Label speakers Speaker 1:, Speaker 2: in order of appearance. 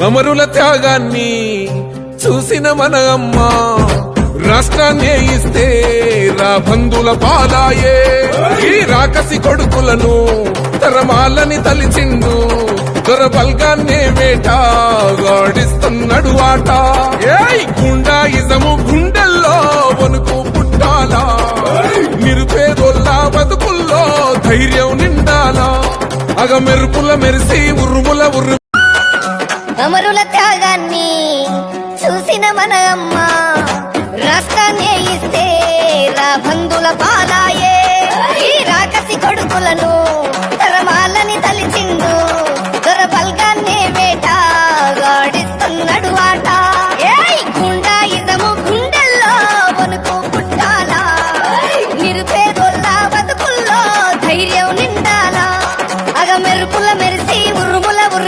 Speaker 1: అమరుల త్యాగాన్ని చూసిన మన అమ్మ రాష్ట్రాన్నే ఇస్తే రాబందుల పాలాయే. ఈ రాకసి కొడుకులను తరమాలని తలిచిండు, దొరబల్గాన్నే వేటాడిస్తున్నాడు ఆట. గుండాయిజము గుండెల్లో వణుకు పుట్టాలా, నిరుపేదోళ్ళ బతుకుల్లో ధైర్యం నిండాలా. అగ మెరుపుల మెరిసి ఉరుముల ఉరు
Speaker 2: అమరుల త్యాగాన్ని చూసిన మన అమ్మ రాష్ట్రాన్నే ఇస్తే రాబందుల పాలాయే. ఈ రాకసి కొడుకులను